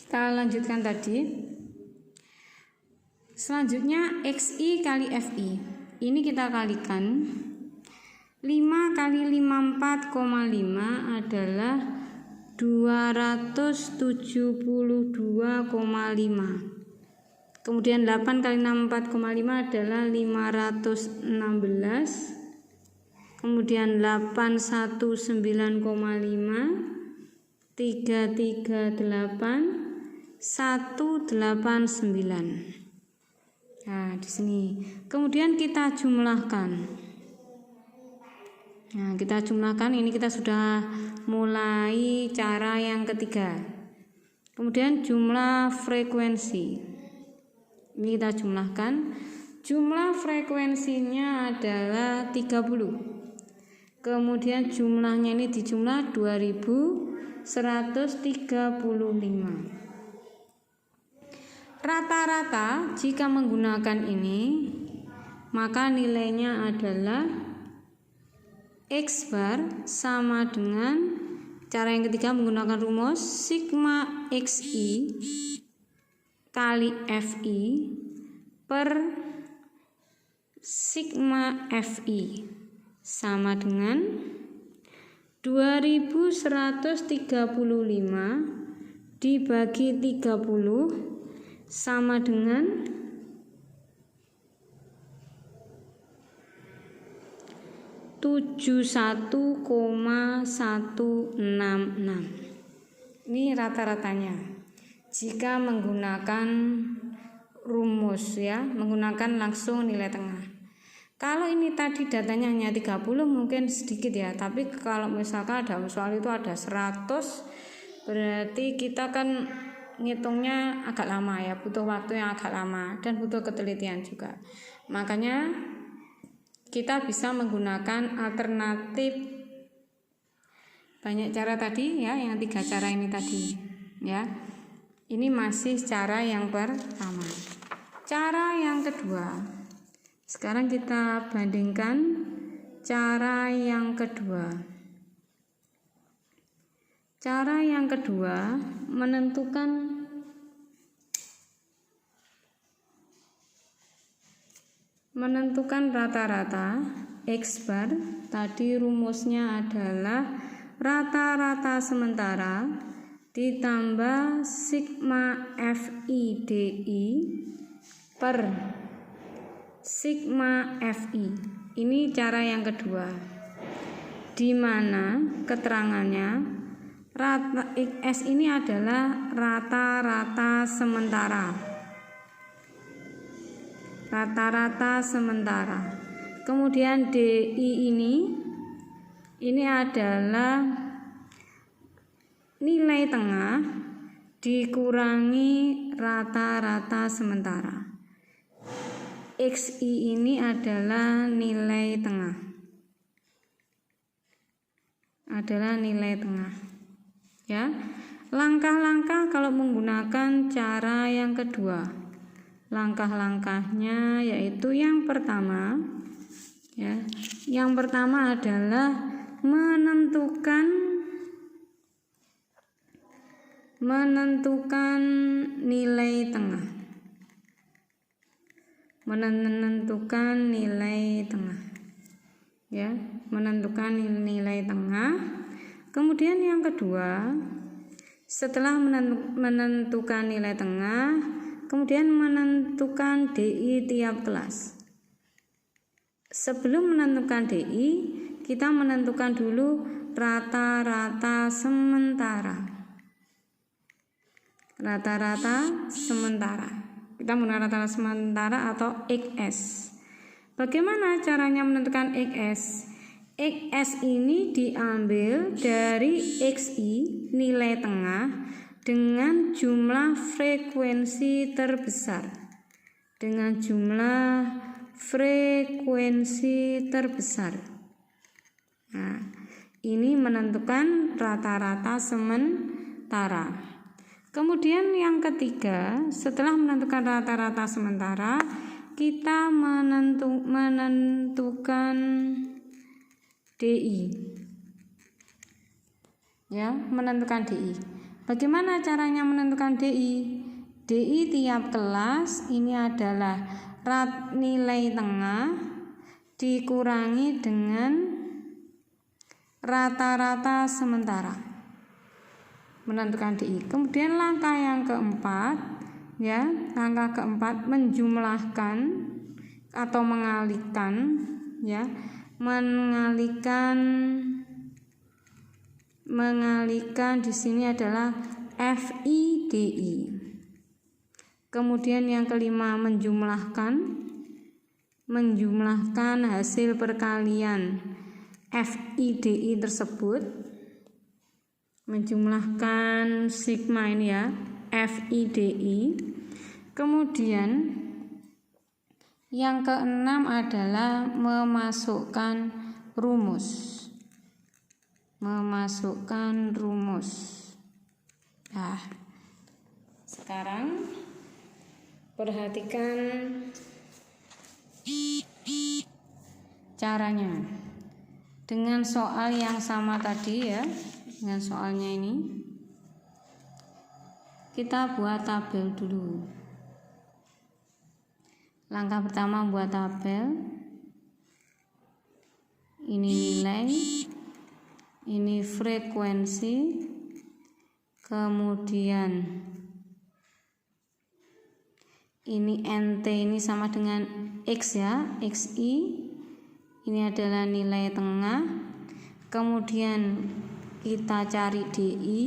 Kita lanjutkan tadi. Selanjutnya XI kali FI. Ini kita kalikan. 5 kali 54,5 adalah 272,5. Kemudian 8 kali 64,5 adalah 516. Kemudian 819,5, 338, 189. Nah, di sini. Kemudian kita jumlahkan. Nah, kita jumlahkan, ini kita sudah mulai cara yang ketiga. Kemudian jumlah frekuensi. Ini kita jumlahkan. Jumlah frekuensinya adalah 30. Kemudian jumlahnya ini dijumlah 2135. Rata-rata jika menggunakan ini, maka nilainya adalah X bar sama dengan cara yang ketiga menggunakan rumus sigma XI kali FI per sigma FI sama dengan 2135 dibagi 30 sama dengan 71,166. Ini rata-ratanya jika menggunakan rumus ya, menggunakan langsung nilai tengah. Kalau ini tadi datanya hanya 30 mungkin sedikit ya, tapi kalau misalkan dalam soal itu ada 100, berarti kita kan ngitungnya agak lama ya, butuh waktu yang agak lama dan butuh ketelitian juga. Makanya kita bisa menggunakan alternatif banyak cara tadi ya, yang 3 cara ini tadi ya. Ini masih cara yang pertama. Cara yang kedua. Sekarang kita bandingkan cara yang kedua. Cara yang kedua menentukan rata-rata X bar. Tadi rumusnya adalah rata-rata sementara ditambah sigma FI DI per sigma FI. Ini cara yang kedua, di mana keterangannya X ini adalah rata-rata sementara. Rata-rata sementara. Kemudian DI ini adalah nilai tengah dikurangi rata-rata sementara. XI ini adalah nilai tengah. Adalah nilai tengah. Ya. Langkah-langkah kalau menggunakan cara yang kedua. Langkah-langkahnya yaitu yang pertama ya. Yang pertama adalah menentukan nilai tengah. Menentukan nilai tengah ya, menentukan nilai tengah. Kemudian yang kedua, setelah menentukan nilai tengah, kemudian menentukan DI tiap kelas. Sebelum menentukan DI, kita menentukan dulu rata-rata sementara. Rata-rata sementara. Kita menggunakan rata-rata sementara atau XS. Bagaimana caranya menentukan XS? XS ini diambil dari XI, nilai tengah, dengan jumlah frekuensi terbesar. Dengan jumlah frekuensi terbesar. Nah, ini menentukan rata-rata sementara. Kemudian yang ketiga, setelah menentukan rata-rata sementara, kita menentukan DI. Ya, menentukan DI. Bagaimana caranya menentukan DI? DI tiap kelas ini adalah nilai tengah dikurangi dengan rata-rata sementara. Menentukan DI. Kemudian langkah yang keempat, ya, langkah keempat menjumlahkan atau mengalihkan, ya, mengalihkan di sini adalah FIDI. Kemudian yang kelima menjumlahkan hasil perkalian FIDI tersebut, menjumlahkan sigma ini ya, FIDI. Kemudian yang keenam adalah memasukkan rumus. Nah, sekarang perhatikan caranya. Dengan soal yang sama tadi ya, dengan soalnya ini kita buat tabel dulu. Langkah pertama buat tabel. Ini nilai, ini frekuensi, kemudian ini NT ini sama dengan X ya, XI ini adalah nilai tengah. Kemudian kita cari DI.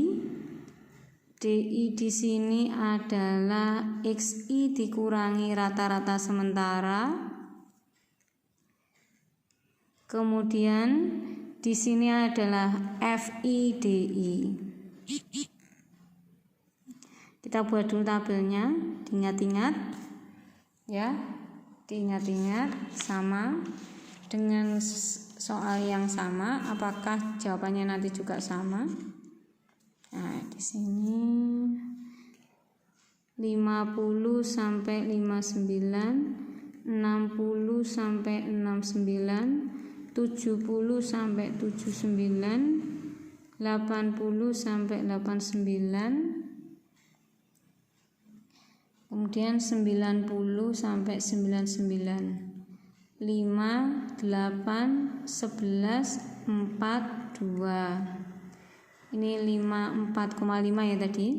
DI di sini adalah XI dikurangi rata-rata sementara. Kemudian di sini adalah FIDI. Kita buat dulu tabelnya, diingat-ingat ya, diingat-ingat sama dengan soal yang sama. Apakah jawabannya nanti juga sama? Nah, di sini 50 sampai 59, 60 sampai 69, 70 sampai 79, 80 sampai 89, kemudian 90 sampai 99, 5, 8, 11, 4, 2. Ini 54,5 ya tadi.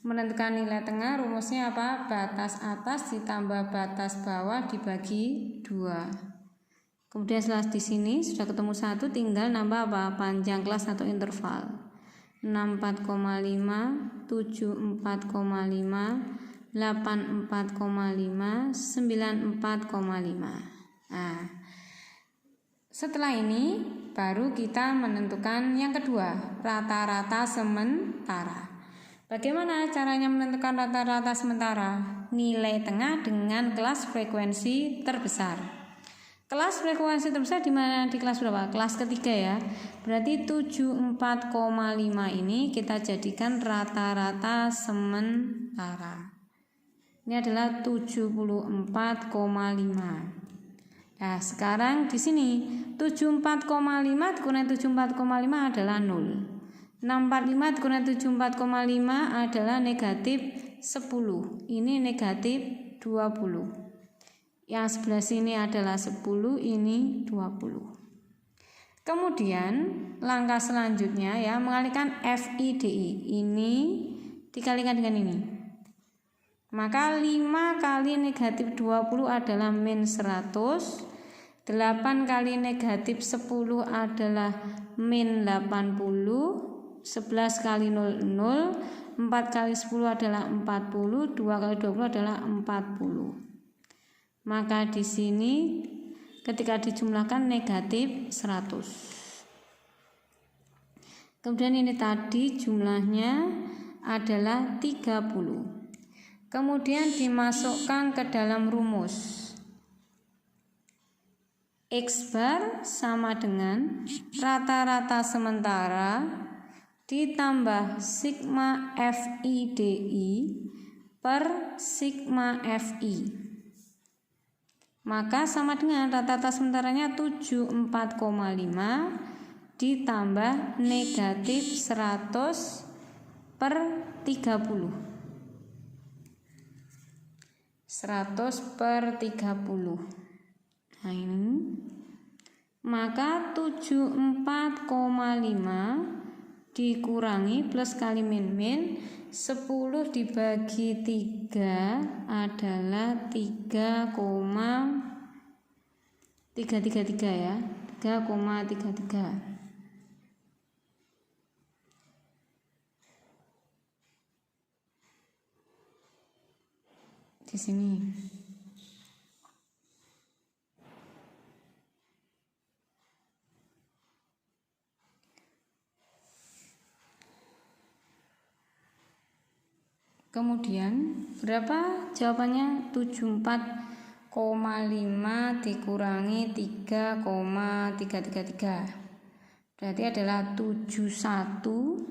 Menentukan nilai tengah rumusnya apa? Batas atas ditambah batas bawah dibagi 2. Kemudian setelah di sini sudah ketemu 1, tinggal nambah apa? Panjang kelas atau interval. 64,5, 74,5, 84,5, 94,5. Nah, setelah ini baru kita menentukan yang kedua, rata-rata sementara. Bagaimana caranya menentukan rata-rata sementara? Nilai tengah dengan kelas frekuensi terbesar. Kelas frekuensi terbesar di mana? Di kelas berapa? Kelas ketiga ya. Berarti 74,5 ini kita jadikan rata-rata sementara. Ini adalah 74,5. Nah, sekarang di sini 74,5 dikurangi 74,5 adalah 0. 645 dikurangi 74,5 adalah negatif 10. Ini negatif 20. Yang sebelah sini adalah 10, ini 20. Kemudian langkah selanjutnya ya, mengalihkan FIDI. Ini dikalikan dengan ini. Maka 5 kali negatif 20 adalah min 100. 8 kali negatif 10 adalah min 80. 11 kali 0, 0. 4 kali 10 adalah 40. 2 kali 20 adalah 40. Maka di sini ketika dijumlahkan negatif 100. Kemudian ini tadi jumlahnya adalah 30. Kemudian dimasukkan ke dalam rumus. X bar sama dengan rata-rata sementara ditambah sigma FIDI per sigma FI. Maka sama dengan rata-rata sementaranya 74,5 ditambah negatif 100 per 30. 100 per 30. Nah ini. Maka 74,5 dikurangi plus kali min 10 dibagi 3 adalah 3,333 ya. 3,33. Di sini. Kemudian berapa jawabannya? 74,5 dikurangi 3,333. Berarti adalah 71.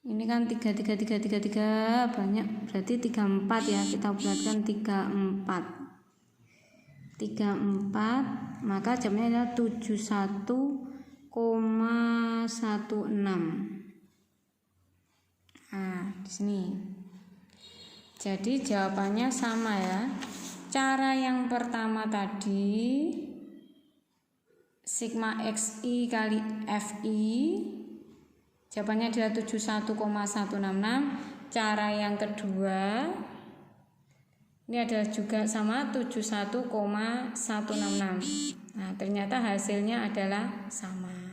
Ini kan 3,333 banyak, berarti 34 ya. Kita bulatkan 34, maka jawabannya adalah 71,16. Nah, di sini. Jadi jawabannya sama ya. Cara yang pertama tadi sigma xi kali fi, jawabannya adalah 71,166. Cara yang kedua ini adalah juga sama 71,166. Nah, ternyata hasilnya adalah sama.